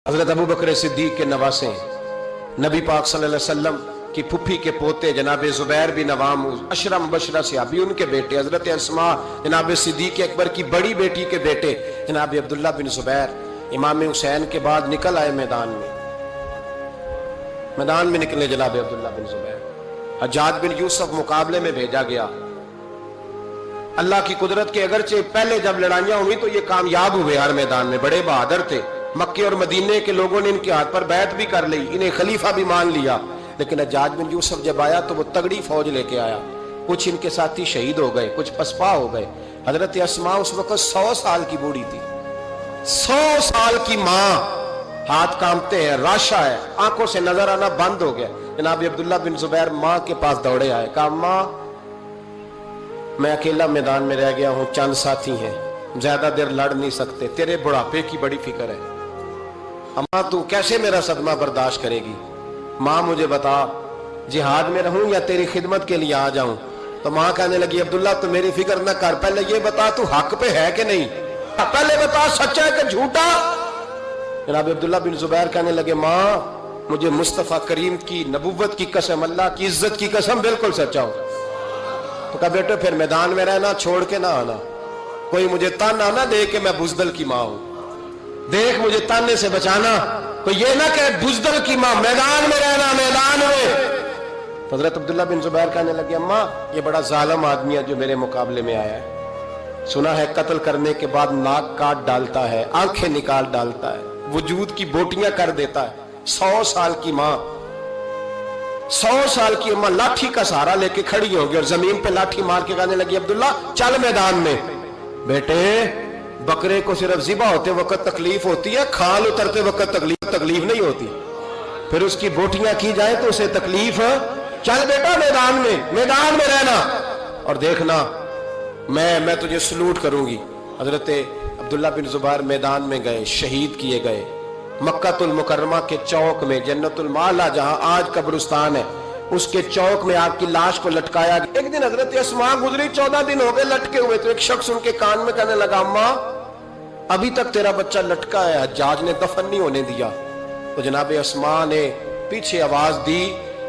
हजरत अबू बकर सिद्दीक के नवासे नबी पाक सल्लल्लाहु अलैहि वसल्लम की फुफी के पोते जनाब जुबैर बिन अवाम अशरा मुबशरा से अभी उनके बेटे हजरत अस्मा जनाब सिद्दीक अकबर की बड़ी बेटी के बेटे जनाब अब्दुल्ला बिन जुबैर इमाम हुसैन के बाद निकल आए मैदान में निकले जनाब अब्दुल्ला बिन जुबैर। हज्जाज बिन यूसुफ मुकाबले में भेजा गया। अल्लाह की कुदरत के अगरचे पहले जब लड़ाइयां हुई तो ये कामयाब हुए, हर मैदान में बड़े बहादुर थे। मक्के और मदीने के लोगों ने इनके हाथ पर बैत भी कर ली, इन्हें खलीफा भी मान लिया। लेकिन हज्जाज बिन यूसुफ जब आया तो वो तगड़ी फौज लेके आया। कुछ इनके साथी शहीद हो गए, कुछ पसपा हो गए। हजरत अस्मा उस वक्त 100 साल की बूढ़ी थी, 100 साल की माँ, हाथ कांपते हैं, राशा है, आंखों से नजर आना बंद हो गया। जनाब अब्दुल्ला बिन जुबैर माँ के पास दौड़े आए, कहा माँ मैं अकेला मैदान में रह गया हूँ, चंद साथी हैं, ज्यादा देर लड़ नहीं सकते, तेरे बुढ़ापे की बड़ी फिक्र है। अम्मा तू कैसे मेरा सदमा बर्दाश्त करेगी? माँ मुझे बता, जिहाद में रहूं या तेरी खिदमत के लिए आ जाऊं? तो माँ कहने लगी अब्दुल्ला तू मेरी फिक्र न कर, पहले ये बता तू हक पे है कि नहीं, पहले बता सच्चा है कि झूठा। जनाब अब्दुल्ला बिन जुबैर कहने लगे माँ मुझे मुस्तफा करीम की नबुव्वत की कसम, अल्लाह की इज्जत की कसम, बिल्कुल सच्चा हूं। तो कहा बेटे फिर मैदान में रहना, छोड़ के ना आना, कोई मुझे ताना ना दे कि मैं बुजदल की माँ हूं, देख मुझे ताने से बचाना, तो ये ना कहे बुजदल की माँ, मैदान में रहना, मैदान में। हजरत अब्दुल्ला बिन जुबैर कहने लगे अम्मा ये बड़ा जालिम आदमी है जो मेरे मुकाबले में आया है, सुना है कत्ल करने के बाद नाक काट डालता है, आंखें निकाल डालता है, वजूद की बोटियां कर देता है। 100 साल की माँ, 100 साल की अम्मा लाठी का सहारा लेके खड़ी होगी और जमीन पे लाठी मार के कहने लगी अब्दुल्ला चल मैदान में। बेटे बकरे को सिर्फ ज़िबा होते वक्त तकलीफ होती है, खाल उतरते वक्त तकलीफ नहीं होती, फिर उसकी बोटियां की जाए तो उसे तकलीफ। चल बेटा मैदान में रहना और देखना मैं तुझे सलूट करूंगी। हजरत अब्दुल्ला बिन जुबैर मैदान में गए, शहीद किए गए। मक्कातुल मुकर्रमा के चौक में जन्नतुल माला जहां आज कब्रिस्तान है, उसके चौक में आपकी लाश को लटकाया गया। एक दिन हजरत अस्मा गुजरी, 14 दिन हो गए लटके हुए, तो एक शख्स उनके कान में कहने लगा अम्मा अभी तक तेरा बच्चा लटका है, हज्जाज ने दफन नहीं होने दिया। तो जनाब अस्मा ने पीछे आवाज दी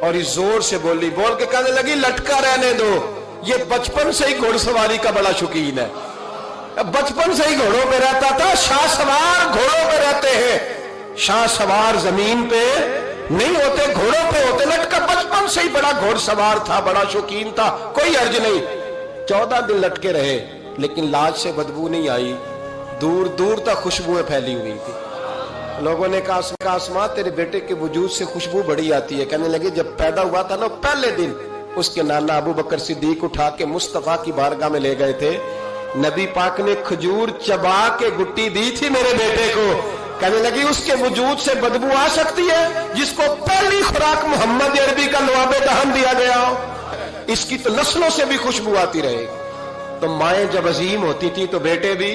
और इस जोर से बोल के कहने लगी लटका रहने दो, ये बचपन से ही घोड़सवारी का बड़ा शौकीन है, बचपन से ही घोड़ों पे रहता था, शाह सवार घोड़ों पे रहते हैं, शाह सवार जमीन पे नहीं होते, घोड़ों पे होते। लटका बचपन से ही बड़ा घोड़सवार था, बड़ा शौकीन था, कोई अर्ज नहीं। 14 दिन लटके रहे लेकिन लाश से बदबू नहीं आई, दूर दूर तक खुशबुएं फैली हुई थी। लोगों ने कहा आसमां तेरे बेटे के वजूद से खुशबू बड़ी आती है। कहने लगे जब पैदा हुआ था ना पहले दिन उसके नाना अबू बकर सिद्दीक उठा के मुस्तफा की बारगाह में ले गए थे, नबी पाक ने खजूर चबा के गुट्टी दी थी मेरे बेटे को। कहने लगी उसके वजूद से बदबू आ सकती है जिसको पहली खुराक मोहम्मद अरबी का लवाबे दहन दिया गया हो, इसकी तो नस्लों से भी खुशबू आती रहेगी। तो माएं जब अजीम होती थी तो बेटे भी